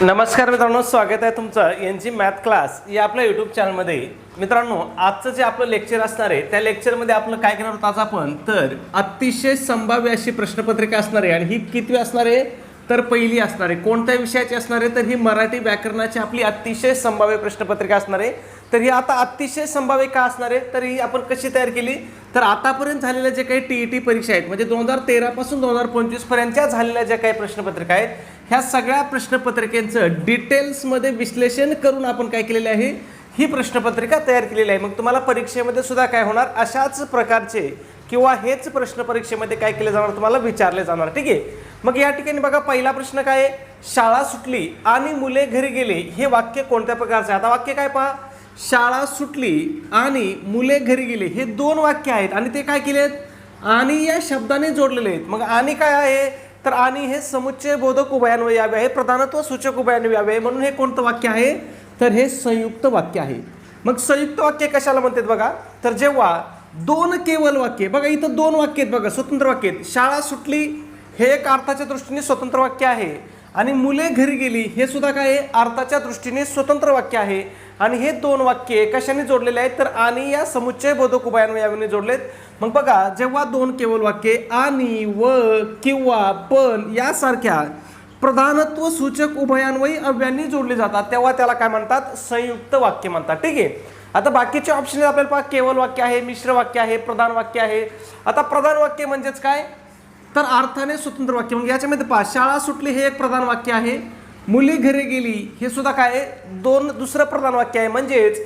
नमस्कार मित्रांनो, स्वागत आहे तुमचं एनजी मॅथ क्लास या आपल्या यूट्यूब चॅनलमध्ये. मित्रांनो, आजचं जे आपलं लेक्चर असणार आहे त्या लेक्चरमध्ये आपलं काय करणार आहोत आज आपण, तर अतिशय संभाव्य अशी प्रश्नपत्रिका असणार आहे. आणि ही कितवी असणार आहे, तर पहिली असणार आहे. कोणत्या विषयाची असणार आहे, तर ही मराठी व्याकरणाची आपली अतिशय संभाव्य प्रश्नपत्रिका असणार आहे. तर ही आता अतिशय संभाव्य का असणार आहे, तर ही आपण कशी तयार केली, तर आतापर्यंत झालेल्या जे काही टीईटी परीक्षा आहेत, म्हणजे 2013 पासून 2025 पर्यंतच्या झालेल्या ज्या काही प्रश्नपत्रिका आहेत, ह्या सगळ्या प्रश्नपत्रिकेचं डिटेल्समध्ये विश्लेषण करून आपण काय केलेले आहे, ही प्रश्नपत्रिका तयार केलेली आहे. मग तुम्हाला परीक्षेमध्ये सुद्धा काय होणार, अशाच प्रकारचे किंवा हेच प्रश्न परीक्षेमध्ये काय केले जाणार, तुम्हाला विचारले जाणार. ठीक आहे. मग या ठिकाणी बघा, पहिला प्रश्न काय आहे, शाळा सुटली आणि मुले घरी गेले, हे वाक्य कोणत्या प्रकारचे आहे. आता वाक्य काय पहा, शाळा सुटली आणि मुले घरी गेले, हे दोन वाक्य आहेत आणि ते काय केलेत, आणि या शब्दाने जोडलेले आहेत. मग आणि काय आहे, तर आणि हे समुच्चय बोधक उभयान्वयी यावे आहे, प्रधानत्व सूचक उभयान्वयी यावे आहे, म्हणून हे कोणतं वाक्य आहे, तर हे संयुक्त वाक्य आहे. मग संयुक्त वाक्य कशाला म्हणतात बघा, तर जेव्हा दोन केवळ वाक्य, बघा इथं दोन वाक्य आहेत बघा, स्वतंत्र वाक्य आहेत. शाळा सुटली हे एक अर्थाच्या दृष्टीने स्वतंत्र वाक्य आहे आणि मुले घरी गेली हे सुद्धा काय आहे, अर्थाच्या दृष्टीने स्वतंत्र वाक्य आहे. आणि हे दोन वाक्ये कशाने जोडलेले आहेत, तर आणि या समुच्चय बोधक उभयान्वयी यावेने जोडलेत. मग बघा, जेव्हा दोन केवळ वाक्ये आणि व किंवा पण यासारख्या प्रधानत्व सूचक उभयान्वयी अव्ययांनी जोडली जातात, तेव्हा त्याला काय म्हणतात, संयुक्त वाक्य म्हणतात. ठीक आहे. आता बाकीचे ऑप्शन आपल्याला पहा, केवळ वाक्य आहे, मिश्र वाक्य आहे, प्रधान वाक्य आहे. आता प्रधान वाक्य म्हणजेच काय, तर अर्थाने स्वतंत्र वाक्य. मग याच्यामध्ये पहा, शाळा सुटली हे एक प्रधान वाक्य आहे, मुली घरी गेली हे सुद्धा काय आहे, दुसरं प्रधान वाक्य आहे. म्हणजेच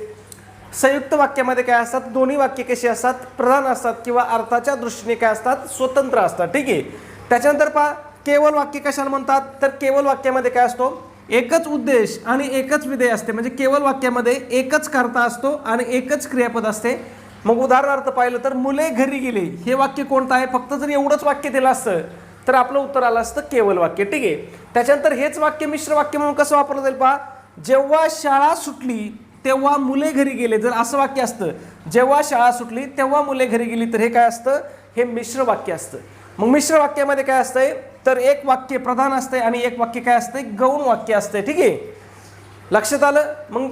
संयुक्त वाक्यामध्ये काय असतात, दोन्ही वाक्य कशी असतात, प्रधान असतात किंवा अर्थाच्या दृष्टीने काय असतात, स्वतंत्र असतात. ठीक आहे. त्याच्यानंतर पहा, केवळ वाक्य कशाला म्हणतात, तर केवळ वाक्यामध्ये काय असतो, एकच उद्देश आणि एकच विधेय असते. म्हणजे केवळ वाक्यामध्ये एकच कर्ता असतो आणि एकच क्रियापद असते. मग उदाहरणार्थ पाहिलं तर मुले घरी गेले हे वाक्य कोणतं आहे, फक्त जर एवढंच वाक्य दिलं असतं तर आपलं उत्तर आलं असतं केवळ वाक्य. ठीक आहे. त्याच्यानंतर हेच वाक्य मिश्र वाक्य म्हणून कसं वापरलं जाईल पहा, जेव्हा शाळा सुटली तेव्हा मुले घरी गेले, जर असं वाक्य असतं, जेव्हा शाळा सुटली तेव्हा मुले घरी गेली, तर हे काय असतं, हे मिश्र वाक्य असतं. मग मिश्र वाक्यामध्ये काय असतंय, तर एक वाक्य प्रधान असतंय आणि एक वाक्य काय असतंय, गौण वाक्य असतंय. ठीक आहे. लक्षात आलं. मग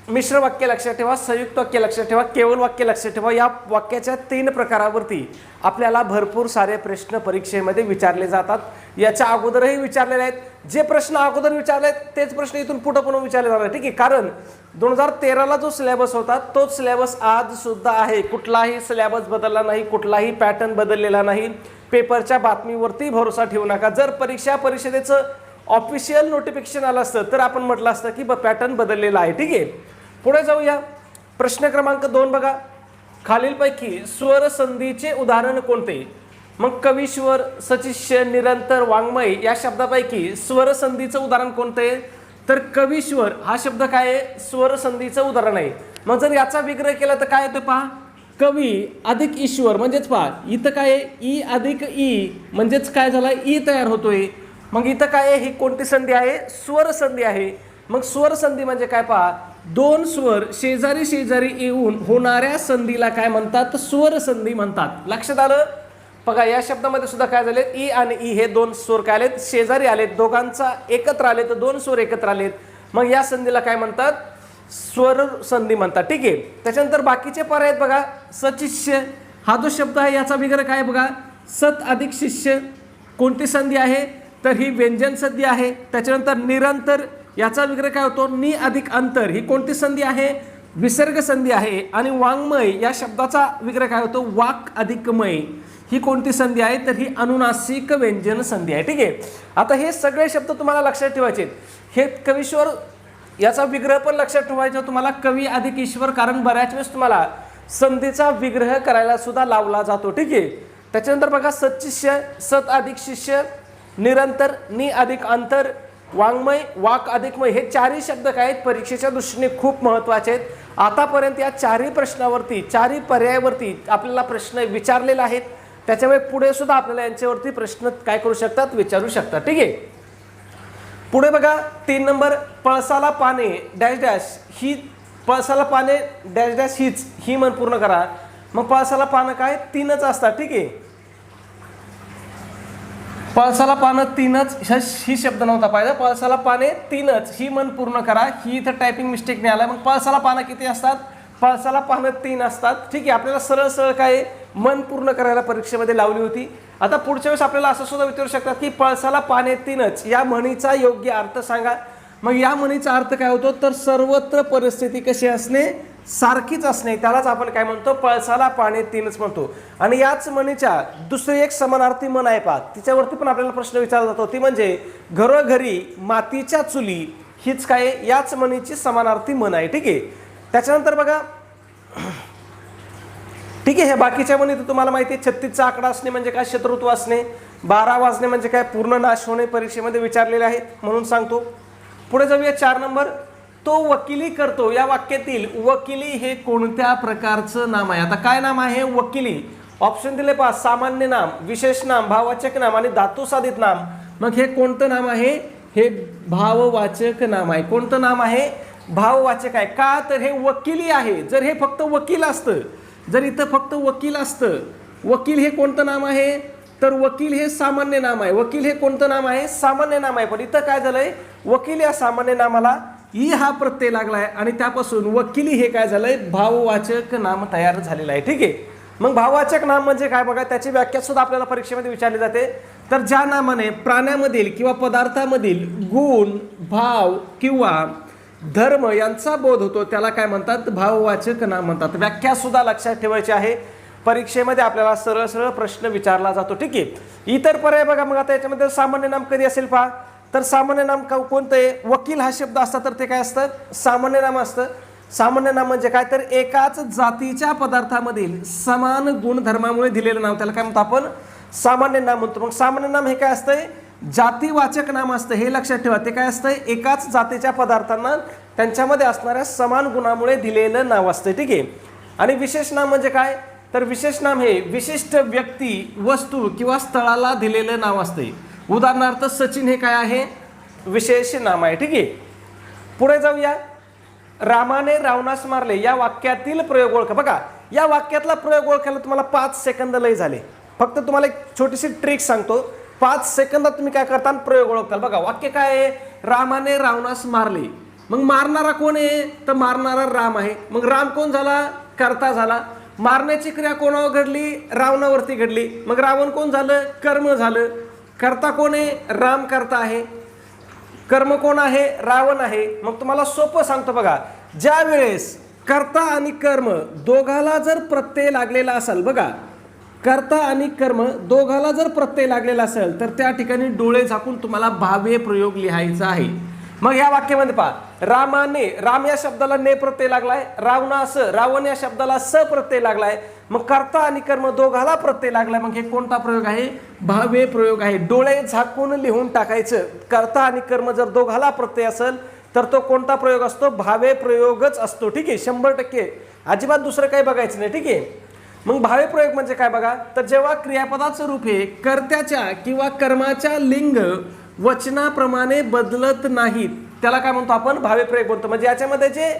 मिश्र वाक्य लक्षात ठेवा, संयुक्त वाक्य लक्षात ठेवा, केवळ वाक्य लक्षात ठेवा. या वाक्याच्या 3 प्रकारावरती आपल्याला भरपूर सारे प्रश्न परीक्षेमध्ये विचारले जातात. याच्या अगोदरही विचारलेले आहेत. जे प्रश्न अगोदर विचारले आहेत तेच प्रश्न इथून पुढे पुन्हा विचारले जाणार. ठीक आहे. कारण 2013ला जो सिलेबस होता तोच सिलेबस आज सुद्धा आहे. कुठलाही सिलेबस बदलला नाही, कुठलाही पॅटर्न बदललेला नाही. पेपरच्या बातमीवरती भरोसा ठेवू नका. जर परीक्षा परिषदेचं ऑफिशियल नोटिफिकेशन आलं असतं तर आपण म्हटलं असतं की पॅटर्न बदललेला आहे. ठीक आहे. पुढे जाऊया. प्रश्न क्रमांक 2 बघा, खालीलपैकी स्वर संधीचे उदाहरण कोणते. मग कवीश्वर, सचिष्य, निरंतर, वाङ्मय या शब्दापैकी स्वर संधीचं उदाहरण कोणते, तर कवीश्वर हा शब्द काय आहे, स्वर संधीचं उदाहरण आहे. मग जर याचा विग्रह केला तर काय येतं पहा, कवी अधिक ईश्वर, म्हणजेच पहा इथं काय आहे, ई अधिक ई म्हणजेच काय झालं, ई तयार होतोय. मग इथं काय आहे, ही कोणती संधी आहे, स्वर संधी आहे. मग स्वर संधी म्हणजे काय पहा, दोन स्वर शेजारी शेजारी येऊन होणाऱ्या संधीला काय म्हणतात, स्वर संधी म्हणतात. लक्षात आलं. बघा या शब्दामध्ये सुद्धा काय झाले, ई आणि ई हे दोन स्वर काय आलेत, शेजारी आलेत, दोघांचा एकत्र आले तर दोन स्वर एकत्र आलेत. मग या संधीला काय म्हणतात, स्वर संधी म्हणतात. ठीक आहे. त्याच्यानंतर बाकीचे पर्याय आहेत बघा, सचिष्य हा जो शब्द आहे याचा विग्रह काय बघा, सत अधिक शिष्य, कोणती संधी आहे, तर ही व्यंजन संधी आहे. त्याच्यानंतर निरंतर याचा विग्रह काय होतो, नि अधिक अंतर, ही कोणती संधी आहे, विसर्ग संधी आहे. आणि वाङ्मय या शब्दाचा विग्रह काय होतो, वाक अधिक मय, ही कोणती संधी आहे, तर ही अनुनासिक व्यंजन संधी आहे. ठीक आहे. आता हे सगळे शब्द तुम्हाला लक्षात ठेवायचे. हे कवीश्वर याचा विग्रह पण लक्षात ठेवायचा तुम्हाला, कवी अधिक ईश्वर, कारण बऱ्याच वेळेस तुम्हाला संधीचा विग्रह करायला सुद्धा लावला जातो. ठीक आहे. त्याच्यानंतर बघा, सचिष्य सत अधिक शिष्य, निरंतर नि अधिक अंतर, वाङ्मय वाक अधिक मय, हे चारही शब्द काय आहेत, परीक्षेच्या दृष्टीने खूप महत्त्वाचे आहेत. आतापर्यंत या चारही प्रश्नावरती, चारही पर्यायावरती आपल्याला प्रश्न विचारलेले आहेत. त्याच्यामुळे पुढे सुद्धा आपल्याला यांच्यावरती प्रश्न काय करू शकतात, विचारू शकतात. ठीक आहे. पुढे बघा 3 नंबर, पळसाला पाने डॅश डॅश, ही पळसाला पाने डॅश डॅश हीच, ही मन पूर्ण करा. मग पळसाला पानं काय, 3च असतात. ठीक आहे. पळसाला पानं तीनच, ही शब्द नव्हता पाहिजे. पळसाला पाने तीनच ही म्हण पूर्ण करा. ही इथं टायपिंग मिस्टेक नाही आला. मग पळसाला पानं किती असतात? पळसाला पानं 3 असतात. ठीक आहे, आपल्याला सरळ सरळ काय मन पूर्ण करायला परीक्षेमध्ये लावली होती. आता पुढच्या वेळेस आपल्याला असं सुद्धा विचारू शकतात की पळसाला पाने 3च या म्हणीचा योग्य अर्थ सांगा. मग या म्हणीचा अर्थ काय होतो? तर सर्वत्र परिस्थिती कशी असणे? सारखीच असणे. त्यालाच आपण काय म्हणतो? पळसाला पाने 3च म्हणतो. आणि याच म्हणीच्या दुसरी एक समानार्थी म्हण आहे पहा, तिच्यावरती पण आपल्याला प्रश्न विचारला जातो. ती म्हणजे घरोघरी मातीच्या चुली. हीच काय? याच म्हणीची समानार्थी म्हण आहे. ठीक आहे, त्याच्यानंतर बघा, ठीक आहे, हे बाकीच्या म्हणी तुम्हाला माहिती आहे. 36चा आकडा असणे म्हणजे काय? शत्रुत्व असणे. 12 वाजणे म्हणजे काय? पूर्ण नाश होणे. परीक्षेमध्ये विचारलेले आहेत म्हणून सांगतो. पुढे जाऊया 4 नंबर. तो वकिली करतो या वाक्यातील वकिली हे कोणत्या प्रकारचं नाम आहे? आता काय नाम आहे? वकिली. ऑप्शन दिले पहा, सामान्य नाम, विशेष नाम, भाववाचक नाम आणि धातुसाधित नाम. मग हे कोणतं नाम आहे? हे भाववाचक नाम आहे. कोणतं नाम आहे? भाववाचक आहे. का? तर हे वकिली आहे. जर हे फक्त वकील असतं, जर इथं फक्त वकील असतं, वकील हे कोणतं नाम आहे? तर वकील हे सामान्य नाम आहे. वकील हे कोणतं नाम आहे? सामान्य नाम आहे. पण इथं काय झालंय? वकील या सामान्य नामाला ई हा प्रत्यय लागलाय आणि त्यापासून वकिली हे काय झालंय? भाववाचक नाम तयार झालेलं आहे. ठीक आहे, मग भाववाचक नाम म्हणजे काय बघा, त्याची व्याख्या सुद्धा आपल्याला परीक्षेमध्ये विचारली जाते. तर ज्या नामाने प्राण्यामधील किंवा पदार्थामधील गुण, भाव किंवा धर्म यांचा बोध होतो त्याला काय म्हणतात? भाववाचक नाम म्हणतात. व्याख्या सुद्धा लक्षात ठेवायची आहे. परीक्षेमध्ये आपल्याला सरळ सरळ प्रश्न विचारला जातो. ठीक आहे, इतर पर्याय बघा. मग आता याच्यामध्ये सामान्य नाम कधी असेल पहा, तर सामान्य नाम कोणतं आहे? वकील हा शब्द असता तर ते काय असतं? सामान्य नाम असतं. सामान्य नाम म्हणजे काय? तर एकाच जातीच्या पदार्थामधील समान गुणधर्मामुळे दिलेलं नाव त्याला काय म्हणतो आपण? सामान्य नाम म्हणतो. मग सामान्य नाम हे काय असतंय? जातीवाचक नाम असतं. हे लक्षात ठेवा. ते काय असतंय? एकाच जातीच्या पदार्थांना त्यांच्यामध्ये असणाऱ्या समान गुणामुळे दिलेलं नाव असतं. ठीक आहे, आणि विशेष नाम म्हणजे काय? तर विशेष नाम हे विशिष्ट व्यक्ती, वस्तू किंवा स्थळाला दिलेलं नाव असते. उदाहरणार्थ सचिन हे काय आहे? विशेष नाम आहे. ठीक आहे, पुढे जाऊया. रामाने रावणास मारले या वाक्यातील प्रयोग ओळखा. बघा, या वाक्यातला प्रयोग ओळखायला तुम्हाला 5 सेकंद लय झाले. फक्त तुम्हाला एक छोटीशी ट्रिक सांगतो. 5 सेकंदात तुम्ही काय करता? प्रयोग ओळखताल. बघा, वाक्य काय आहे? रामाने रावणास मारले. मग मारणारा कोण आहे? तर मारणारा राम आहे. मग राम कोण झाला? कर्ता झाला. मारण्याची क्रिया कोणावर घडली? रावणावरती घडली. मग रावण कोण झालं? कर्म झालं. कर्ता कोण आहे? राम कर्ता आहे. कर्म कोण आहे? रावण आहे. मग तुम्हाला सोपं सांगतो बघा, ज्या वेळेस कर्ता आणि कर्म दोघाला जर प्रत्यय लागलेला असेल, बघा, कर्ता आणि कर्म दोघाला जर प्रत्यय लागलेला असेल तर त्या ठिकाणी डोळे झाकून तुम्हाला भावे प्रयोग लिहायचा आहे. मग या वाक्यामध्ये पहा, रामाने, राम या शब्दाला ने प्रत्यय लागलाय. रावणास, रावण या शब्दाला स प्रत्यय लागलाय. मग कर्ता आणि कर्म दोघाला प्रत्यय लागलाय. मग हे कोणता प्रयोग आहे? भावे प्रयोग आहे. डोळे झाकून लिहून टाकायचं. कर्ता आणि कर्म जर दोघाला प्रत्यय असेल तर तो कोणता प्रयोग असतो? भावे प्रयोगच असतो. ठीक आहे, 100%. अजिबात दुसरं काही बघायचं नाही. ठीक आहे, मग भावे प्रयोग म्हणजे काय बघा, तर जेव्हा क्रियापदाचं रूप हे कर्त्याच्या किंवा कर्माच्या लिंग वचनाप्रमाणे बदलत नाहीत त्याला काय म्हणतो आपण? भावे प्रयोग म्हणतो. म्हणजे याच्यामध्ये जे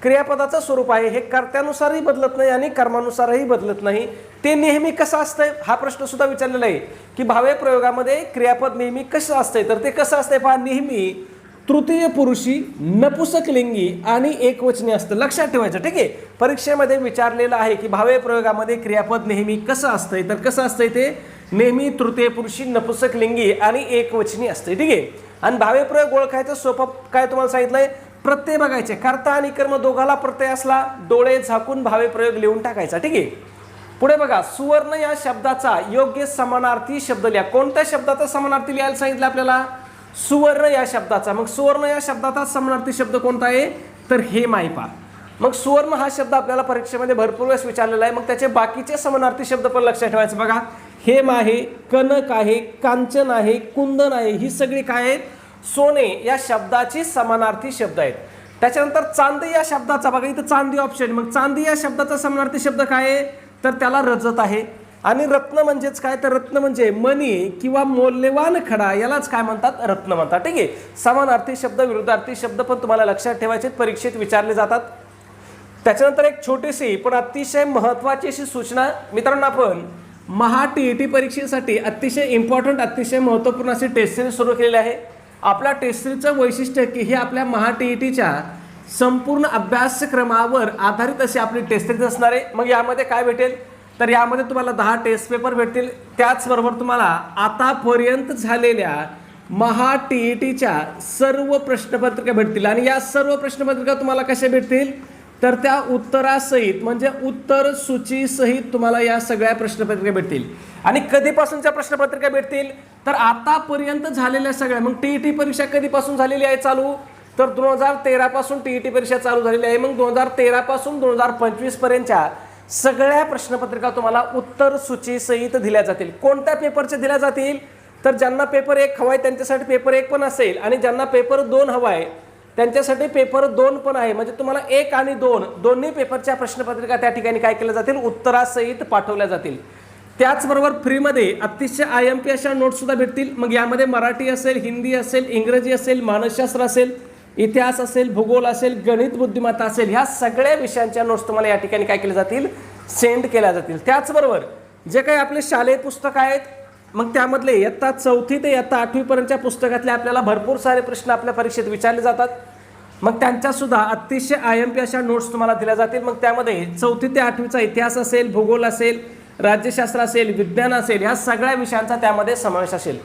क्रियापदाचं स्वरूप आहे हे कर्त्यानुसारही बदलत नाही आणि कर्मानुसारही बदलत नाही. ते नेहमी कसं असतंय? हा प्रश्न सुद्धा विचारलेला आहे की भावे प्रयोगामध्ये क्रियापद नेहमी कसं असतंय? तर ते कसं असतंय पहा, नेहमी तृतीय पुरुषी, नपुसक लिंगी आणि एकवचनी असतं. लक्षात ठेवायचं. ठीक आहे, परीक्षेमध्ये विचारलेलं आहे की भावे प्रयोगामध्ये क्रियापद नेहमी कसं असतंय? तर कसं असतंय ते? नेहमी तृतीय पुरुषी, नपुसक लिंगी आणि एकवचनी असते. ठीक आहे, आणि भावे प्रयोग ओळखायचं सोपं काय तुम्हाला सांगितलंय? प्रत्यय बघायचे. कर्ता आणि कर्म दोघाला प्रत्यय असला, डोळे झाकून भावे प्रयोग लिहून टाकायचा. ठीक आहे, पुढे बघा, सुवर्ण या शब्दाचा योग्य समानार्थी शब्द लिहा. कोणत्या शब्दाचा समानार्थी लिहायला सांगितलं आपल्याला? सुवर्ण या शब्दाचा. मग सुवर्ण या शब्दाचा समानार्थी शब्द कोणता आहे? तर हेम आहे पहा. मग सुवर्ण हा शब्द आपल्याला परीक्षेमध्ये भरपूर वेळेस विचारलेला आहे. मग त्याचे बाकीचे समानार्थी शब्द पण लक्षात ठेवायचे. बघा, हेम आहे, कनक आहे, कांचन आहे, कुंदन आहे. ही सगळी काय आहेत? सोने या शब्दाची समानार्थी शब्द आहेत. त्याच्यानंतर चांदी या शब्दाचा, बघा इथं चांदी ऑप्शन. मग चांदी या शब्दाचा समानार्थी शब्द काय आहे? तर त्याला रजत आहे. आणि रत्न म्हणजेच काय? तर रत्न म्हणजे मणी किंवा मौल्यवान खडा, यालाच काय म्हणतात? रत्न म्हणतात. ठीक आहे, समानार्थी शब्द, विरुद्धार्थी शब्द पण तुम्हाला लक्षात ठेवायचे, परीक्षेत विचारले जातात. त्याच्यानंतर एक छोटीशी पण अतिशय महत्त्वाची अशी सूचना मित्रांनो, आपण महा TET परीक्षेसाठी अतिशय इम्पॉर्टंट, अतिशय महत्त्वपूर्ण अशी टेस्ट सिरीज सुरू केलेली आहे. आपल्या टेस्ट सिरीजचं वैशिष्ट्य की हे आपल्या महा TETच्या संपूर्ण अभ्यासक्रमावर आधारित अशी आपली टेस्ट सिरीज असणार आहे. मग यामध्ये काय भेटेल, तर यामध्ये तुम्हाला 10 टेस्ट पेपर भेटतील. त्याचबरोबर तुम्हाला आतापर्यंत झालेल्या महा TETच्या सर्व प्रश्नपत्रिका भेटतील. आणि या सर्व प्रश्नपत्रिका तुम्हाला कशा भेटतील, तर त्या उत्तरासहित म्हणजे उत्तर सूचीसहित तुम्हाला या सगळ्या प्रश्नपत्रिका भेटतील. आणि कधीपासूनच्या प्रश्नपत्रिका भेटतील, तर आतापर्यंत झालेल्या सगळ्या. मग TET परीक्षा कधीपासून झालेली आहे चालू, तर 2013 पासून TET परीक्षा चालू झालेली आहे. मग 2013 पासून 2025 पर्यंतच्या सगळ्या प्रश्नपत्रिका तुम्हाला उत्तर सूचीसहित दिल्या जातील. कोणत्या पेपरच्या दिल्या जातील, तर ज्यांना पेपर 1 हवाय त्यांच्यासाठी पेपर 1 पण असेल, आणि ज्यांना पेपर 2 हवाय त्यांच्यासाठी पेपर 2 पण आहे. म्हणजे तुम्हाला 1 आणि 2 दोन्ही पेपरच्या प्रश्नपत्रिका त्या ठिकाणी काय केल्या जातील, उत्तरासहित पाठवल्या जातील. त्याचबरोबर फ्रीमध्ये अतिशय IMP अशा नोट्स सुद्धा भेटतील. मग यामध्ये मराठी असेल, हिंदी असेल, इंग्रजी असेल, मानसशास्त्र असेल, इतिहास असेल, भूगोल असेल, गणित बुद्धिमत्ता असेल, ह्या सगळ्या विषयांच्या नोट्स तुम्हाला या ठिकाणी काय केल्या जातील, सेंड केल्या जातील. त्याचबरोबर जे काही आपले शालेय पुस्तक आहेत, मग त्यामधले इयत्ता 4थी ते इयत्ता 8वी पर्यंतच्या पुस्तकातले आपल्याला भरपूर सारे प्रश्न आपल्या परीक्षेत विचारले जातात. मग त्यांच्यासुद्धा अतिशय IMP अशा नोट्स तुम्हाला दिल्या जातील. मग त्यामध्ये 4थी ते 8वीचा इतिहास असेल, भूगोल असेल, राज्यशास्त्र असेल, विज्ञान असेल, ह्या सगळ्या विषयांचा त्यामध्ये समावेश असेल.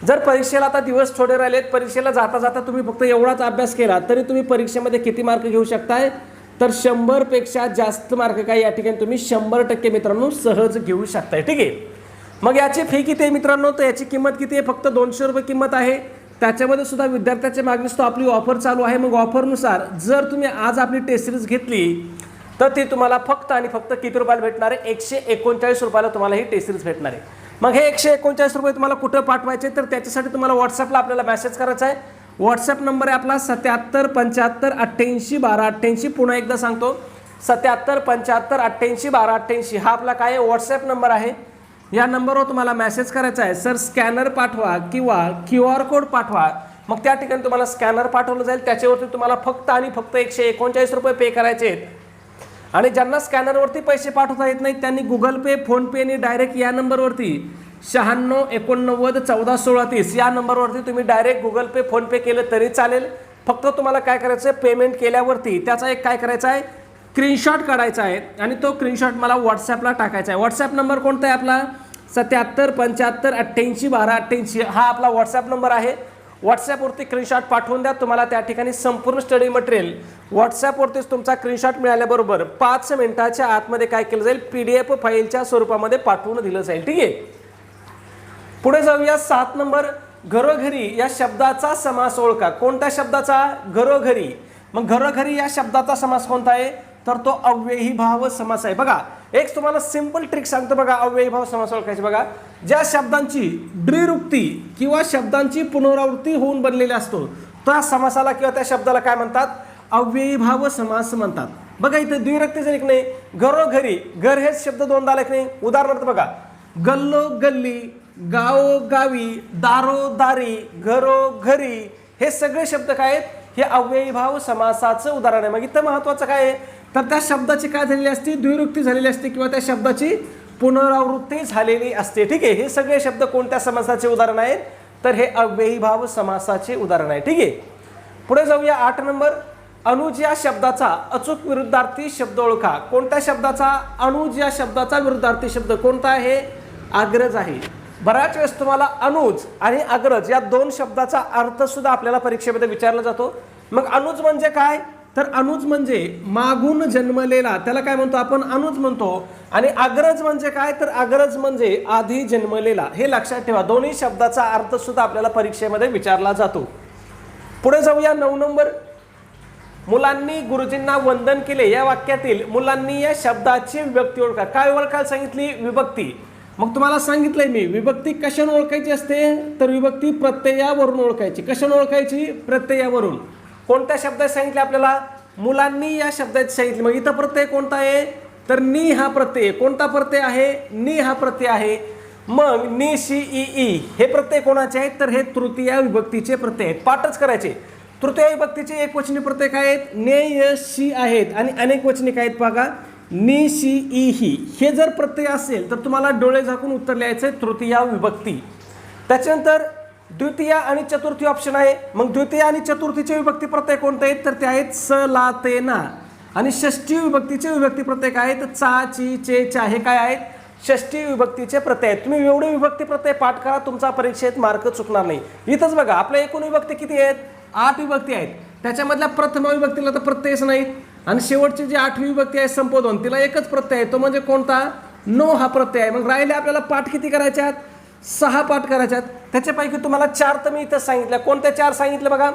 जर परीक्षेला आता दिवस थोडे राहिलेत, परीक्षेला जाता जाता तुम्ही फक्त एवढाच अभ्यास केला तरी तुम्ही परीक्षेमध्ये किती मार्क घेऊ शकताय, तर 100 पेक्षा जास्त मार्क काय या ठिकाणी तुम्ही 100% मित्रांनो सहज घेऊ शकताय. ठीक आहे. मग याची फी किती आहे मित्रांनो, तर याची किंमत किती आहे, फक्त 200 रुपये किंमत आहे. त्याच्यामध्ये सुद्धा विद्यार्थ्याच्या मागणीस तो आपली ऑफर चालू आहे. मग ऑफरनुसार जर तुम्ही आज आपली टेस्ट सिरीज घेतली तर ती तुम्हाला फक्त आणि फक्त किती रुपयाला भेटणार आहे, 139 रुपयाला तुम्हाला ही टेस्ट सिरीज भेटणार आहे. मग हे 139 रुपये तुम्हाला कुठं पाठवायचे, तर त्याच्यासाठी तुम्हाला व्हॉट्सअपला आपल्याला मेसेज करायचा आहे. व्हॉट्सअप नंबर आहे आपला 77 75 88 12 88. पुन्हा एकदा सांगतो, 77 75 88 12 88 हा आपला काय व्हॉट्सअप नंबर आहे. या नंबरवर तुम्हाला मेसेज करायचा आहे, सर स्कॅनर पाठवा किंवा QR कोड पाठवा. मग त्या ठिकाणी तुम्हाला स्कॅनर पाठवलं जाईल. त्याच्यावरती तुम्हाला फक्त आणि फक्त 139 रुपये पे करायचे आहेत. आणि ज्यांना स्कॅनरवरती पैसे पाठवता येत नाहीत त्यांनी गुगल पे, फोनपे आणि डायरेक्ट या नंबरवरती 96 89 14 16 30 या नंबरवरती तुम्ही डायरेक्ट गुगल पे, फोनपे केलं तरी चालेल. फक्त तुम्हाला काय करायचं आहे, पेमेंट केल्यावरती त्याचा एक काय करायचा आहे, स्क्रीनशॉट काढायचा आहे आणि तो स्क्रीनशॉट मला व्हॉट्सअपला टाकायचा आहे. व्हॉट्सअप नंबर कोणता आहे आपला, 77 75 88 12 88 हा आपला व्हॉट्सअप नंबर आहे. व्हॉट्सअपवरती स्क्रीनशॉट पाठवून द्या. तुम्हाला त्या ठिकाणी संपूर्ण स्टडी मटेरियल व्हॉट्सअपवरतीच तुमचा स्क्रीनशॉट मिळाल्याबरोबर 5 मिनिटाच्या आतमध्ये काय केलं जाईल, PDF फाईलच्या स्वरूपामध्ये पाठवून दिलं जाईल. ठीक आहे. पुढे जाऊया 7 नंबर, घरोघरी या शब्दाचा समास ओळखा. कोणत्या शब्दाचा, घरोघरी. मग घरोघरी या शब्दाचा समास कोणता आहे, तर तो अव्ययीभाव समास आहे. बघा एक तुम्हाला सिंपल ट्रिक सांगतो बघा, अव्ययीभाव समास ओळखायची. बघा ज्या शब्दांची द्विरुक्ती किंवा शब्दांची पुनरावृत्ती होऊन बनलेली असतो त्या समासाला किंवा त्या शब्दाला काय म्हणतात, अव्ययीभाव समास म्हणतात. बघा इथे द्विरुक्ती जरी नाही, घरोघरी, घर हे शब्द दोनदा आले नाही. उदाहरणार्थ बघा, गल्लो गल्ली, गावो गावी, दारो दारी, घरो घरी, हे सगळे शब्द काय आहेत, हे अव्ययीभाव समासाचं उदाहरण आहे. मग इथं महत्वाचं काय आहे, तर त्या शब्दाची काय झालेली असते, द्विरुक्ती झालेली असते किंवा त्या शब्दाची पुनरावृत्ती झालेली असते. ठीक आहे. हे सगळे शब्द कोणत्या समासाचे उदाहरण आहेत, तर हे अव्ययीभाव समासाचे उदाहरण आहे. ठीक आहे. पुढे जाऊया 8 नंबर, अनुज या शब्दाचा अचूक विरुद्धार्थी शब्द ओळखा. कोणत्या शब्दाचा, अनुज या शब्दाचा विरुद्धार्थी शब्द कोणता आहे, अग्रज आहे. बऱ्याच वेळेस तुम्हाला अनुज आणि अग्रज या 2 शब्दाचा अर्थ सुद्धा आपल्याला परीक्षेमध्ये विचारला जातो. मग अनुज म्हणजे काय, तर अनुज म्हणजे मागून जन्मलेला, त्याला काय म्हणतो आपण, अनुज म्हणतो. आणि अग्रज म्हणजे काय, तर अग्रज म्हणजे आधी जन्मलेला. हे लक्षात ठेवा, दोन्ही शब्दाचा अर्थ सुद्धा आपल्याला परीक्षेमध्ये विचारला जातो. पुढे जाऊया 9 नंबर, मुलांनी गुरुजींना वंदन केले या वाक्यातील मुलांनी या शब्दाची विभक्ती ओळखा. काय ओळखायला सांगितली, विभक्ती. मग तुम्हाला सांगितलंय मी, विभक्ती कशाने ओळखायची असते, तर विभक्ती प्रत्ययावरून ओळखायची. कशाने ओळखायची, प्रत्ययावरून. कोणत्या शब्दात सांगितले आपल्याला, मुलांनी या शब्दात सांगितले. मग इथं प्रत्यय कोणता आहे, तर नि हा प्रत्यय. कोणता प्रत्यय आहे, नि हा प्रत्यय आहे. मग नि शी ई ई हे प्रत्यय कोणाचे आहेत, तर हे तृतीय विभक्तीचे प्रत्यय आहेत. पाठच करायचे. तृतीय विभक्तीचे एकवचनी प्रत्यय काय आहेत, ने य शी आहेत आणि अनेक वचनी काय आहेत बघा, नि शी ई ही हे जर प्रत्यय असेल तर तुम्हाला डोळे झाकून उत्तर लिहायचं तृतीया विभक्ती. त्याच्यानंतर द्वितीय आणि चतुर्थी ऑप्शन आहे. मग द्वितीय आणि चतुर्थीचे विभक्ती प्रत्यय कोणते आहेत तर ते आहेत स ला ते ना. आणि षष्ठी विभक्तीचे विभक्ती प्रत्यय काय आहेत चा ची चे चा. हे काय आहेत षष्ठी विभक्तीचे प्रत्यय आहेत. तुम्ही एवढे विभक्ती प्रत्यय पाठ करा तुमचा परीक्षेत मार्क चुकणार नाही. इथंच बघा आपल्या एकूण विभक्ती किती आहेत 8 विभक्ती आहेत. त्याच्यामधल्या प्रथम विभक्तीला तर प्रत्ययच नाहीत आणि शेवटची जी 8वी विभक्ती आहे संबोधन तिला एकच प्रत्यय आहे तो म्हणजे कोणता नो हा प्रत्यय आहे. मग राहिले आपल्याला पाठ किती करायचे आहेत 6 पाठ करायचे आहेत. त्याच्यापैकी तुम्हाला 4 तर मी इथं सांगितल्या. कोणत्या 4 सांगितलं बघा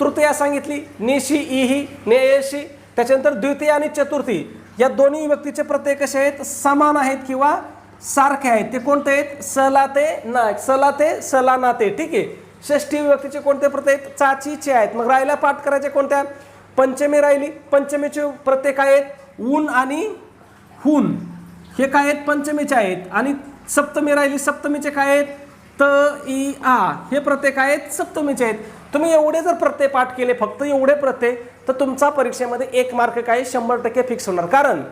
तृतीया सांगितली निशी ई ही नेयशी. त्याच्यानंतर द्वितीय आणि चतुर्थी या दोन्ही विभक्तीचे प्रत्यय कसे आहेत समान आहेत किंवा सारखे आहेत. ते कोणते आहेत सला ते ना सला ते सला ना ते. ठीक आहे. षष्ठी विभक्तीचे कोणते प्रत्यय आहेत चाची चे आहेत. मग राहिला पाठ करायचे कोणत्या पंचमी राहिली. पंचमीचे प्रत्यय काय आहेत ऊन आणि हुन हे काय आहेत पंचमीचे आहेत. आणि सप्तमी राहिली सप्तमीचे काय आहेत त ई आ हे प्रत्यय काय आहेत सप्तमीचे आहेत. तुम्ही एवढे जर प्रत्यय पाठ केले फक्त एवढे प्रत्यय तर तुमचा परीक्षेमध्ये 1 मार्क काय 100% फिक्स होणार. कारण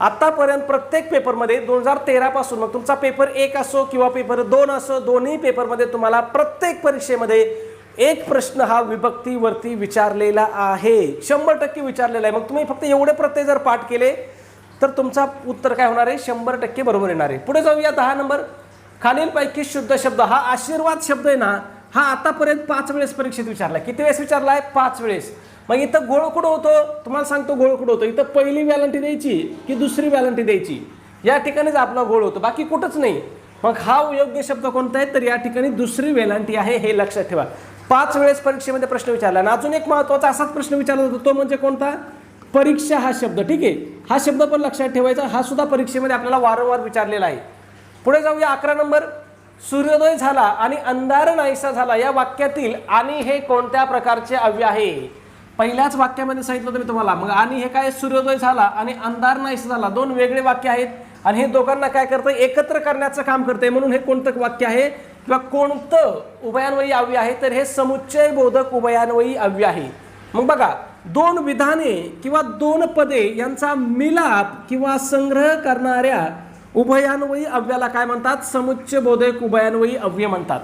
आतापर्यंत प्रत्येक पेपरमध्ये 2013 पासून मग तुमचा पेपर 1 असो किंवा पेपर 2 असो दोन्ही पेपरमध्ये तुम्हाला प्रत्येक परीक्षेमध्ये एक प्रश्न हा विभक्तीवरती विचारलेला आहे 100% विचारलेला आहे. मग तुम्ही फक्त एवढे प्रत्यय जर पाठ केले तर तुमचा उत्तर काय होणार आहे 100% बरोबर येणार आहे. पुढे जाऊया 10 नंबर. खालीलपैकी शुद्ध शब्द हा आशीर्वाद शब्द आहे ना हा आतापर्यंत 5 वेळेस परीक्षेत विचारला. किती वेळेस विचारला आहे 5 वेळेस. मग इथं गोळ कुठं होतो तुम्हाला सांगतो गोळ कुठं होतो इथं पहिली व्हॅलंटी द्यायची की दुसरी व्हॅलंटी द्यायची या ठिकाणीच आपला गोळ होतो बाकी कुठंच नाही. मग हा योग्य शब्द कोणता आहे तर या ठिकाणी दुसरी व्हॅलंटी आहे हे लक्षात ठेवा. 5 वेळेस परीक्षेमध्ये प्रश्न विचारला. आणि अजून एक महत्त्वाचा असाच प्रश्न विचारला जातो तो म्हणजे कोणता परीक्षा हा शब्द. ठीक आहे. हा शब्द पण लक्षात ठेवायचा. हा सुद्धा परीक्षेमध्ये आपल्याला वारंवार विचारलेला आहे. पुढे जाऊया 11 नंबर. सूर्योदय झाला आणि अंधार नाहीसा झाला या वाक्यातील आणि हे कोणत्या प्रकारचे अव्यय आहे. पहिल्याच वाक्यामध्ये सांगितलं होतं मी तुम्हाला. मग आणि हे काय सूर्योदय झाला आणि अंधार नाहीसा झाला 2 वेगळे वाक्य आहेत आणि हे दोघांना काय करतं एकत्र करण्याचं काम करते. म्हणून हे कोणतं वाक्य आहे किंवा कोणतं उभयान्वयी अव्यय आहे तर हे समुच्चय बोधक उभयान्वयी अव्यय आहे. मग बघा 2 विधाने किंवा 2 पदे यांचा मिलाप किंवा संग्रह करणाऱ्या उभयान्वयी अव्ययाला काय म्हणतात समुच्चय बोधक उभयान्वयी अव्यय म्हणतात.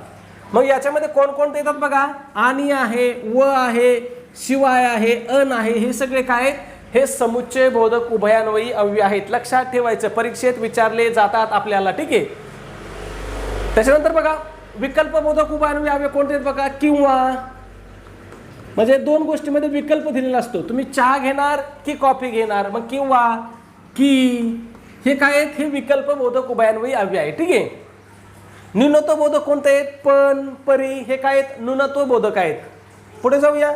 मग याच्यामध्ये कोणकोणते येतात बघा आणि आहे व आहे शिवाय आहे अन आहे हे सगळे काय आहेत हे समुच्चय बोधक उभयान्वयी अव्यय आहेत. लक्षात ठेवायचं परीक्षेत विचारले जातात आपल्याला. ठीक आहे. त्याच्यानंतर बघा विकल्प बोधक उभयान्वयी अव्यय कोणते आहेत बघा किंवा म्हणजे 2 गोष्टीमध्ये विकल्प दिलेला असतो. तुम्ही चहा घेणार की कॉफी घेणार मग किंवा की हे काय आहेत हे विकल्प बोधक उभयान्वयी अव्यय आहे. ठीक आहे. न्यूनत्व बोधक कोणते आहेत पण परी हे काय आहेत न्यूनत्व बोधक आहेत. पुढे जाऊया.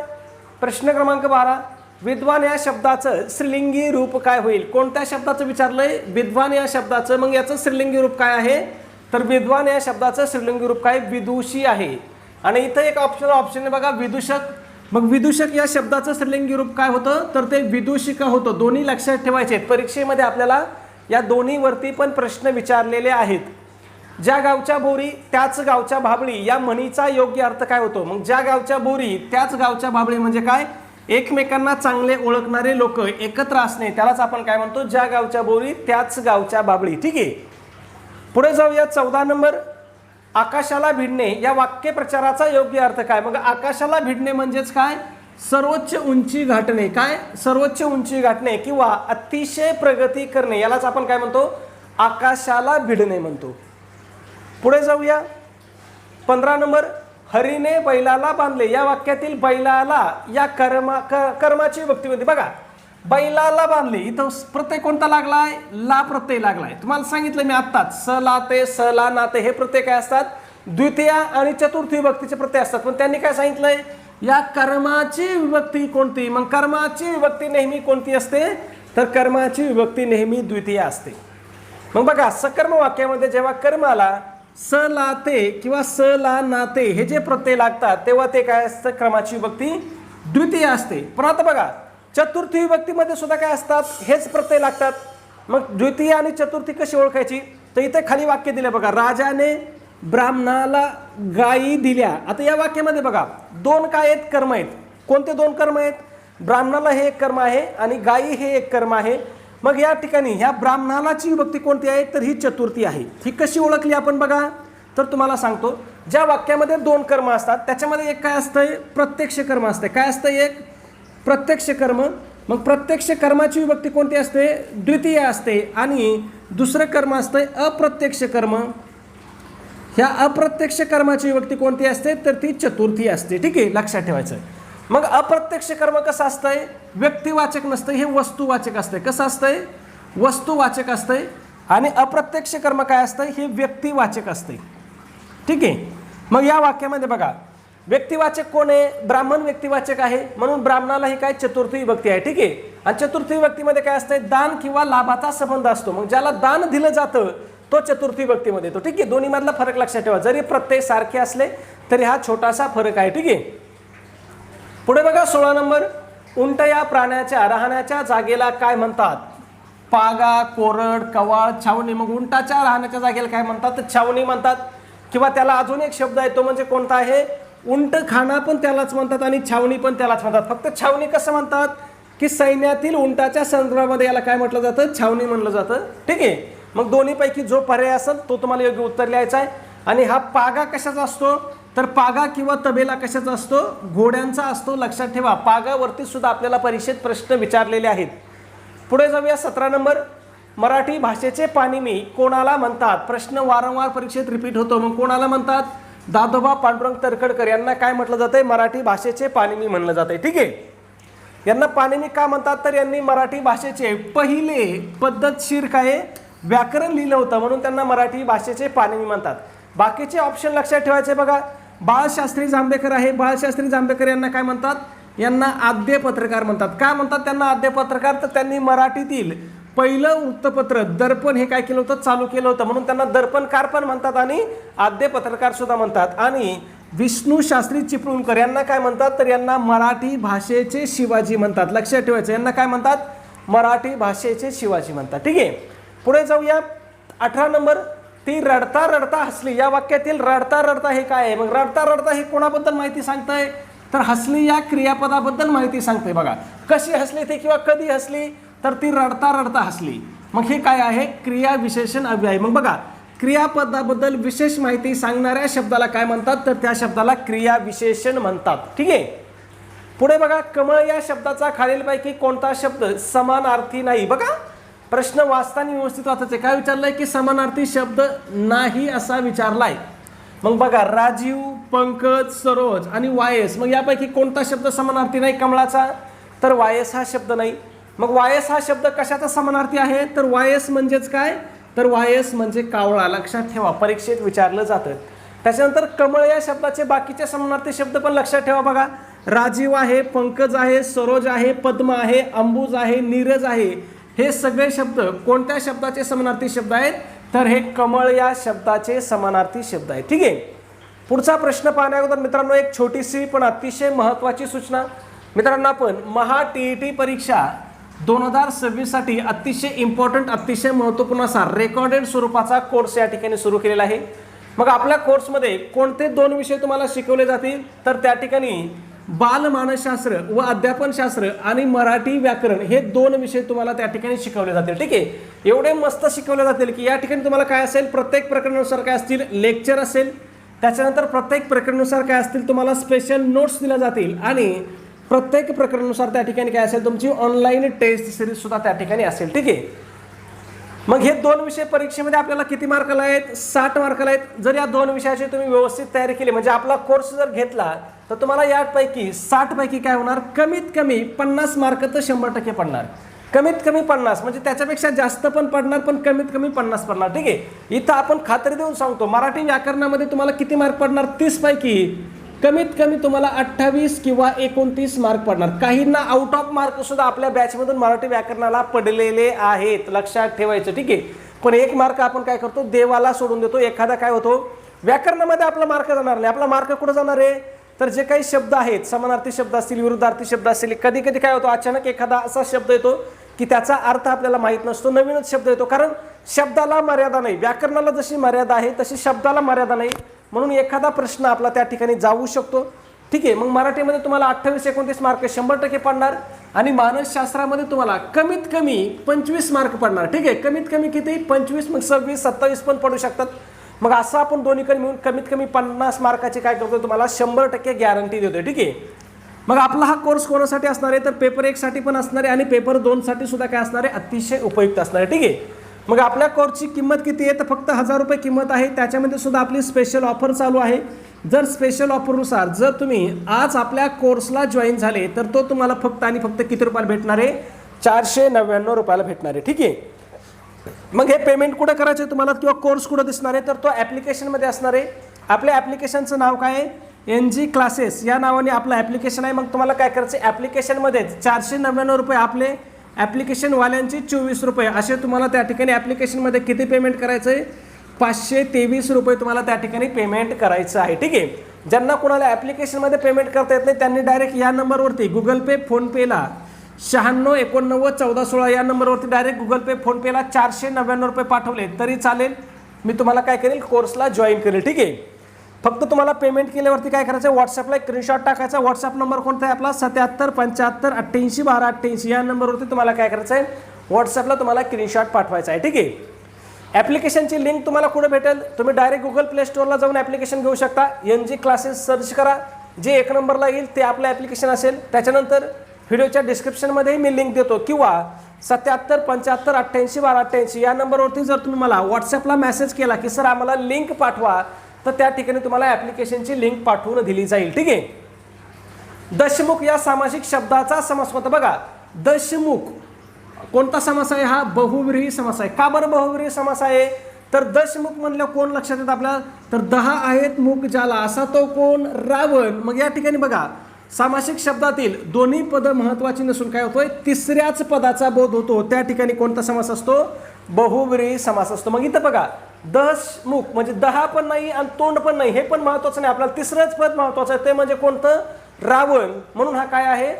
प्रश्न क्रमांक 12. विद्वान या शब्दाचं स्त्रीलिंगी रूप काय होईल. कोणत्या शब्दाचं विचारलंय विद्वान या शब्दाचं. मग याचं स्त्रीलिंगी रूप काय आहे तर विद्वान या शब्दाचं स्त्रीलिंगी रूप काय विदुषी आहे. आणि इथं एक ऑप्शन आहे बघा विदूषक. मग विदूषक या शब्दाचं स्त्रीलिंगी रूप काय होतं तर ते विदूषिका होतं. दोन्ही लक्षात ठेवायचे आहेत. परीक्षेमध्ये आपल्याला या दोन्हीवरती पण प्रश्न विचारलेले आहेत. ज्या गावच्या बोरी त्याच गावच्या भाबळी या म्हणीचा योग्य अर्थ काय होतो. मग ज्या गावच्या बोरी त्याच गावच्या भाबळी म्हणजे काय एकमेकांना चांगले ओळखणारे लोक एकत्र असणे त्यालाच आपण काय म्हणतो ज्या गावच्या बोरी त्याच गावच्या भाबळी. ठीक आहे. पुढे जाऊया 14 नंबर. आकाशाला भिडणे या वाक्यप्रचाराचा योग्य अर्थ काय. मग आकाशाला भिडणे म्हणजेच काय सर्वोच्च उंची गाठणे. काय सर्वोच्च उंची गाठणे किंवा अतिशय प्रगती करणे यालाच आपण काय म्हणतो आकाशाला भिडणे म्हणतो. पुढे जाऊया 15 नंबर. हरीने बैलाला बांधले या वाक्यातील बैलाला या कर्माची विभक्ती होती बघा. बैलाला बांधले इथं प्रत्यय कोणता लागलाय ला प्रत्यय लागलाय. तुम्हाला सांगितलं मी आत्ताच स ला ते स ला ना ते हे प्रत्यय काय असतात द्वितीय आणि चतुर्थी विभक्तीचे प्रत्यय असतात. पण त्यांनी काय सांगितलंय या कर्माची विभक्ती कोणती. मग कर्माची विभक्ती नेहमी कोणती असते तर कर्माची विभक्ती नेहमी द्वितीय असते. मग बघा सकर्म वाक्यामध्ये जेव्हा कर्माला स ला ते किंवा स ला ना ते हे जे प्रत्यय लागतात तेव्हा ते काय असतं क्रमाची विभक्ती द्वितीय असते. पण आता बघा चतुर्थी विभक्तीमध्ये सुद्धा काय असतात हेच प्रत्यय लागतात. मग द्वितीय आणि चतुर्थी कशी ओळखायची तर इथे खाली वाक्य दिले बघा. राजाने ब्राह्मणाला गायी दिल्या. आता या वाक्यामध्ये बघा 2 काय आहेत कर्म आहेत. कोणते 2 कर्म आहेत ब्राह्मणाला हे एक कर्म आहे आणि गायी हे एक कर्म आहे. मग या ठिकाणी ह्या ब्राह्मणालाची विभक्ती कोणती आहे, तर ही चतुर्थी आहे. ही कशी ओळखली आपण बघा, तर तुम्हाला सांगतो. ज्या वाक्यामध्ये दोन कर्म असतात त्याच्यामध्ये एक काय असतंय, प्रत्यक्ष कर्म असते. काय असतं, एक प्रत्यक्ष कर्म. मग प्रत्यक्ष कर्माची विभक्ती कोणती असते, द्वितीय असते. आणि दुसरं कर्म असतंय अप्रत्यक्ष कर्म. ह्या अप्रत्यक्ष कर्माची विभक्ती कोणती असते, तर ती चतुर्थी असते. ठीक आहे, लक्षात ठेवायचं. मग अप्रत्यक्ष कर्म कसं असतंय, व्यक्तिवाचक नसतं, हे वस्तुवाचक असतंय. कसं असतंय, वस्तुवाचक असतंय. आणि अप्रत्यक्ष कर्म काय असतं, हे व्यक्तिवाचक असते. ठीक आहे. मग या वाक्यामध्ये बघा, व्यक्तिवाचक कोण आहे, ब्राह्मण व्यक्तिवाचक आहे, म्हणून ब्राह्मणाला ही काय चतुर्थी विभक्ती आहे. ठीक आहे. आणि चतुर्थी विभक्तीमध्ये काय असतंय, दान किंवा लाभाचा संबंध असतो. मग ज्याला दान दिलं जातं तो चतुर्थी विभक्तीमध्ये येतो. ठीक आहे, दोन्ही मधला फरक लक्षात ठेवा. जरी प्रत्यय सारखे असले तरी हा छोटासा फरक आहे. ठीक आहे. पुढे बघा 16 नंबर, उंट या प्राण्याच्या राहण्याच्या जागेला काय म्हणतात, पागा, कोरड, कवाळ, छावणी. मग उंटाच्या राहण्याच्या जागेला काय म्हणतात, तर छावणी म्हणतात. किंवा त्याला अजून एक शब्द आहे, तो म्हणजे कोणता आहे, उंट खाना पण त्यालाच म्हणतात आणि छावणी पण त्यालाच म्हणतात. फक्त छावणी कसं म्हणतात, की सैन्यातील उंटाच्या संदर्भामध्ये याला काय म्हटलं जातं, छावणी म्हणलं जातं. ठीक आहे. मग दोन्हीपैकी जो पर्याय असेल तो तुम्हाला योग्य उत्तर लिहायचा आहे. आणि हा पागा कशाचा असतो, तर पागा किंवा तबेला कशाचा असतो, घोड्यांचा असतो. लक्षात ठेवा, पागावरती सुद्धा आपल्याला परीक्षेत प्रश्न विचारलेले आहेत. पुढे जाऊया 17 नंबर, मराठी भाषेचे पाणिनी कोणाला म्हणतात. प्रश्न वारंवार परीक्षेत रिपीट होतो. मग कोणाला म्हणतात, दादोबा पांडुरंग तरखडकर यांना काय म्हटलं जातंय, मराठी भाषेचे पाणिनी म्हणलं जातंय. ठीक आहे. यांना पाणिनी का म्हणतात, तर यांनी मराठी भाषेचे पहिले पद्धतशीर काय व्याकरण लिहिलं होतं, म्हणून त्यांना मराठी भाषेचे पाणिनी म्हणतात. बाकीचे ऑप्शन लक्षात ठेवायचे बघा. बाळशास्त्री जांभेकर आहे, बाळशास्त्री जांभेकर यांना काय म्हणतात, यांना आद्य पत्रकार म्हणतात. का म्हणतात त्यांना आद्य पत्रकार, तर त्यांनी मराठीतील पहिलं वृत्तपत्र दर्पण हे काय केलं होतं, चालू केलं होतं, म्हणून त्यांना दर्पणकार पण म्हणतात आणि आद्य पत्रकार सुद्धा म्हणतात. आणि विष्णू शास्त्री चिपळूणकर यांना काय म्हणतात, तर यांना मराठी भाषेचे शिवाजी म्हणतात. लक्षात ठेवायचं, यांना काय म्हणतात, मराठी भाषेचे शिवाजी म्हणतात. ठीक आहे. पुढे जाऊया 18 नंबर, ती रडता रडता हसली. या वाक्यातील रडता रडता हे काय आहे, मग रडता रडता हे कोणाबद्दल माहिती सांगतंय, तर हसली या क्रियापदाबद्दल माहिती सांगते. बघा कशी हसली ती किंवा कधी हसली, तर ती रडता रडता हसली. मग हे काय आहे, क्रिया विशेषण अव्यय. मग बघा, क्रियापदाबद्दल विशेष माहिती सांगणाऱ्या शब्दाला काय म्हणतात, तर त्या शब्दाला क्रिया विशेषण म्हणतात. ठीक आहे. पुढे बघा, कमळ या शब्दाचा खालीलपैकी कोणता शब्द समानार्थी नाही. बघा प्रश्न वाचताना व्यवस्थित वाचायचे. काय विचारलंय, की समानार्थी शब्द नाही असा विचारलाय. मग बघा, राजीव, पंकज, सरोज आणि वायस. मग यापैकी कोणता शब्द समानार्थी नाही कमळाचा, तर वायस हा शब्द नाही. मग वायस हा शब्द कशाचा समानार्थी आहे, तर वायस म्हणजेच काय, तर वायस म्हणजे कावळा. लक्षात ठेवा, परीक्षेत विचारलं जातं. त्याच्यानंतर कमळ या शब्दाचे बाकीचे समानार्थी शब्द पण लक्षात ठेवा. बघा, राजीव आहे, पंकज आहे, सरोज आहे, पद्म आहे, अंबुज आहे, नीरज आहे. हे सगळे शब्द कोणत्या शब्दाचे समानार्थी शब्द आहेत, तर हे कमळ या शब्दाचे समानार्थी शब्द आहेत. ठीक आहे. पुढचा प्रश्न पाहण्या अगोदर मित्रांनो एक छोटीशी पण अतिशय महत्त्वाची सूचना. मित्रांनो, आपण महा TET परीक्षा 2026 साठी अतिशय इम्पॉर्टंट, अतिशय महत्त्वपूर्ण असा रेकॉर्डेड स्वरूपाचा कोर्स या ठिकाणी सुरू केलेला आहे. मग आपल्या कोर्समध्ये कोणते 2 विषय तुम्हाला शिकवले जातील, तर त्या ठिकाणी बालमानसशास्त्र व अध्यापनशास्त्र आणि मराठी व्याकरण हे 2 विषय तुम्हाला त्या ठिकाणी शिकवले जातील. ठीक आहे. एवढे मस्त शिकवले जातील की या ठिकाणी तुम्हाला काय असेल, प्रत्येक प्रकरणानुसार काय असतील, लेक्चर असेल. त्याच्यानंतर प्रत्येक प्रकरणानुसार काय असतील, तुम्हाला स्पेशल नोट्स दिल्या जातील. आणि प्रत्येक प्रकरणानुसार त्या ठिकाणी काय असेल, तुमची ऑनलाईन टेस्ट सिरीज सुद्धा त्या ठिकाणी असेल. ठीक आहे. मग हे 2 विषय परीक्षेमध्ये आपल्याला किती मार्काला आहेत, 60 मार्काला आहेत. जर या 2 विषयाची तुम्ही व्यवस्थित तयारी केली, म्हणजे आपला कोर्स जर घेतला, तर तुम्हाला यापैकी 60 पैकी काय होणार, कमीत कमी 50 मार्क तर 100% पडणार. कमीत कमी 50, म्हणजे त्याच्यापेक्षा जास्त पण पडणार, पण कमीत कमी 50 पडणार. ठीक आहे. इथं आपण खात्री देऊन सांगतो, मराठी व्याकरणामध्ये तुम्हाला किती मार्क पडणार, 30 पैकी कमीत कमी तुम्हाला 28 किंवा 29 मार्क पडणार. काहींना आउट ऑफ मार्क सुद्धा आपल्या बॅचमधून मराठी व्याकरणाला पडलेले आहेत. लक्षात ठेवायचं. ठीक आहे. पण 1 मार्क आपण काय करतो, देवाला सोडून देतो. एखादा काय होतो, व्याकरणामध्ये आपला मार्क जाणार नाही. आपला मार्क कुठं जाणार आहे, तर जे काही शब्द आहेत, समानार्थी शब्द असतील, विरुद्धार्थी शब्द असतील, कधी कधी काय होतो, अचानक एखादा असा शब्द येतो की त्याचा अर्थ आपल्याला माहीत नसतो, नवीनच शब्द येतो. कारण शब्दाला मर्यादा नाही. व्याकरणाला जशी मर्यादा आहे तशी शब्दाला मर्यादा नाही. म्हणून एखादा प्रश्न आपला त्या ठिकाणी जाऊ शकतो. ठीक आहे. मग मराठीमध्ये तुम्हाला 28-29 मार्क 100% पडणार. आणि मानसशास्त्रामध्ये तुम्हाला कमीत कमी 25 मार्क पडणार. ठीक आहे, कमीत कमी किती 25, मग 26 27 पण पडू शकतात. मग असं आपण दोन्हीकडे मिळून कमीत कमी 50 मार्काची काय करतो तुम्हाला 100% गॅरंटी देतोय. ठीक आहे, मग आपला हा कोर्स कोणासाठी असणार आहे तर पेपर 1 साठी पण असणार आहे आणि पेपर 2 साठी सुद्धा काय असणार आहे अतिशय उपयुक्त असणार आहे. ठीक आहे, मग आपल्या कोर्सची किंमत किती आहे तर फक्त 1000 रुपये किंमत आहे. त्याच्यामध्ये सुद्धा आपली स्पेशल ऑफर चालू आहे. जर स्पेशल ऑफरनुसार जर तुम्ही आज आपल्या कोर्सला जॉईन झाले तर तो तुम्हाला फक्त आणि फक्त किती रुपयाला भेटणार आहे 499 रुपयाला भेटणार आहे. ठीक आहे, मग हे पेमेंट कुठं करायचं आहे तुम्हाला किंवा कोर्स कुठं दिसणार आहे तर तो ॲप्लिकेशनमध्ये असणार आहे. आपल्या ॲप्लिकेशनचं नाव काय आहे NG क्लासेस या नावाने आपलं ॲप्लिकेशन आहे. मग तुम्हाला काय करायचं आहे ॲप्लिकेशनमध्येच 499 रुपये आपले ॲप्लिकेशनवाल्यांचे 24 रुपये असे तुम्हाला त्या ठिकाणी ॲप्लिकेशनमध्ये किती पेमेंट करायचं आहे 523 रुपये तुम्हाला त्या ठिकाणी पेमेंट करायचं आहे. ठीक आहे, ज्यांना कोणाला ॲप्लिकेशनमध्ये पेमेंट करता येत नाही त्यांनी डायरेक्ट या नंबरवरती गुगल पे फोनपेला 96 89 14 16 या नंबरवरती डायरेक्ट गुगल पे फोनपेला 499 रुपये पाठवले तरी चालेल. मी तुम्हाला काय करेल कोर्सला जॉईन करेल. ठीक आहे, फक्त तुम्हाला पेमेंट केल्यावरती काय करायचं व्हॉट्सअपला एक स्क्रीनशॉट टाकायचा. व्हॉट्सअप नंबर कोणता आहे आपला 77 75 88 12 88 या नंबरवरती तुम्हाला काय करायचं आहे व्हॉट्सअपला तुम्हाला स्क्रीनशॉट पाठवायचा आहे. ठीक आहे, ॲप्लिकेशनची लिंक तुम्हाला कुठे भेटेल तुम्ही डायरेक्ट गुगल प्ले स्टोअरला जाऊन ॲप्लिकेशन घेऊ शकता. NG क्लासेस सर्च करा, जे 1 नंबरला येईल ते आपलं ॲप्लिकेशन असेल. त्याच्यानंतर व्हिडिओच्या डिस्क्रिप्शनमध्येही मी लिंक देतो किंवा 77 75 88 12 88 या नंबरवरती जर तुम्ही मला व्हॉट्सअपला मेसेज केला की सर आम्हाला लिंक पाठवा तर त्या ठिकाणी तुम्हाला ॲप्लिकेशनची लिंक पाठवून दिली जाईल. ठीक आहे, दशमुख या सामासिक शब्दाचा समास होता बघा. दशमुख कोणता समास आहे हा बहुव्रीही समास आहे. का बरं बहुव्रीही समास आहे तर दशमुख म्हणलं कोण लक्षात येतं आपल्याला तर 10 आहेत मुख ज्याला असा तो कोण रावण. मग या ठिकाणी बघा सामासिक शब्दातील दोन्ही पद महत्वाची नसून काय होतोय तिसऱ्याच पदाचा बोध होतो. त्या ठिकाणी कोणता समास असतो बहुव्रीही समास असतो. मग इथं बघा दशमुख म्हणजे 10 पण नाही आणि तोंड पण नाही हे पण महत्वाचं नाही आपल्याला तिसरंच पद महत्वाचं आहे ते म्हणजे कोणतं रावण. म्हणून हा काय आहे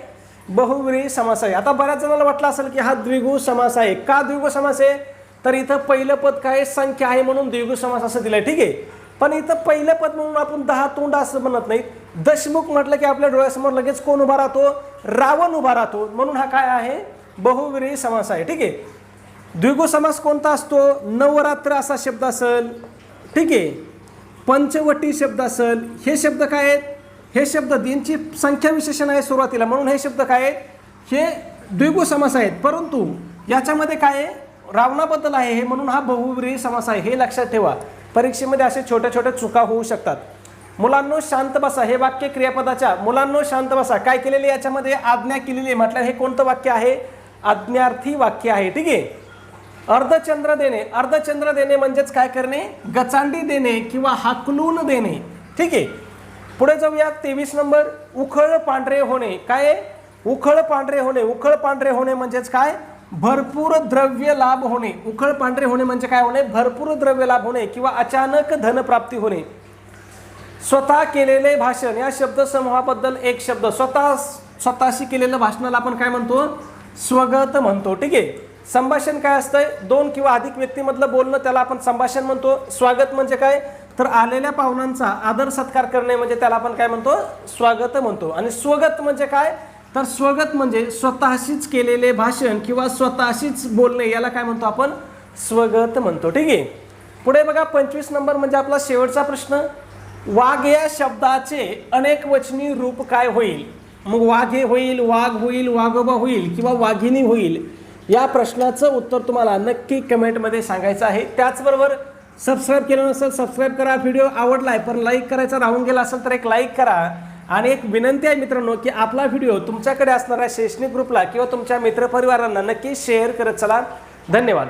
बहुव्रीही समास आहे. आता बऱ्याच जणांना वाटलं असेल की हा द्विगु समास आहे. का द्विगु समास आहे तर इथं पहिलं पद काय संख्या आहे म्हणून द्विगु समास असं दिलंय. ठीक आहे, पण इथं पहिलं पद म्हणून आपण 10 तोंड असं म्हणत नाही. दशमुख म्हटलं की आपल्या डोळ्यासमोर लगेच कोण उभा राहतो रावण उभा राहतो म्हणून हा काय आहे बहुव्रीही समास आहे. ठीक आहे, द्विगु समास कोणता असतो नवरात्र असा शब्द असेल. ठीक आहे, पंचवटी शब्द असेल. हे शब्द काय आहेत हे शब्द यांची संख्या विशेषण आहे सुरुवातीला म्हणून हे शब्द काय आहेत हे द्विगु समास आहेत. परंतु याच्यामध्ये काय आहे रावणाबद्दल आहे हे म्हणून हा बहुव्रीही समास आहे. हे लक्षात ठेवा, परीक्षेमध्ये असे छोट्या छोट्या चुका होऊ शकतात. मुलांनो शांत बसा हे वाक्य क्रियापदाच्या मुलांनो शांत बसा काय केलेले याच्यामध्ये आज्ञा केलेली म्हटलं हे कोणतं वाक्य आहे आज्ञार्थी वाक्य आहे. ठीक आहे, अर्धचंद्र देणे. अर्धचंद्र देणे म्हणजेच काय करणे गचांडी देणे किंवा हाकलून देणे. ठीक आहे, पुढे जाऊया 23 नंबर उखळ पांढरे होणे. काय उखळ पांढरे होणे. उखळ पांढरे होणे म्हणजेच काय भरपूर द्रव्य लाभ होणे. उखळ पांढरे होणे म्हणजे काय होणे भरपूर द्रव्य लाभ होणे किंवा अचानक धनप्राप्ती होणे. स्वतः केलेले भाषण या शब्दसमूहाबद्दल एक शब्द स्वतःशी केलेलं भाषणाला आपण काय म्हणतो स्वगत म्हणतो. ठीक आहे, संभाषण काय असतंय 2 किंवा अधिक व्यक्तीमधलं बोलणं त्याला आपण संभाषण म्हणतो. स्वागत म्हणजे काय तर आलेल्या पाहुण्यांचा आदर सत्कार करणे म्हणजे त्याला आपण काय म्हणतो स्वागत म्हणतो. आणि स्वगत म्हणजे काय तर स्वगत म्हणजे स्वतःशीच केलेले भाषण किंवा स्वतःशीच बोलणे याला काय म्हणतो आपण स्वगत म्हणतो. ठीक आहे, पुढे बघा 25 नंबर म्हणजे आपला शेवटचा प्रश्न. वाघ या शब्दाचे अनेक वचनी रूप काय होईल. मग वाघे होईल वाघ होईल वाघोबा होईल किंवा वाघिणी होईल या प्रश्नाचं उत्तर तुम्हाला नक्की कमेंटमध्ये सांगायचं आहे. त्याचबरोबर सबस्क्राईब केलं नसेल सबस्क्राईब करा. व्हिडिओ आवडला आहे पण लाईक करायचा राहून गेला असेल तर एक लाईक करा. आणि एक विनंती आहे मित्रांनो की आपला व्हिडिओ तुमच्याकडे असणाऱ्या शैक्षणिक ग्रुपला किंवा तुमच्या मित्रपरिवारांना नक्की शेअर करत चला. धन्यवाद.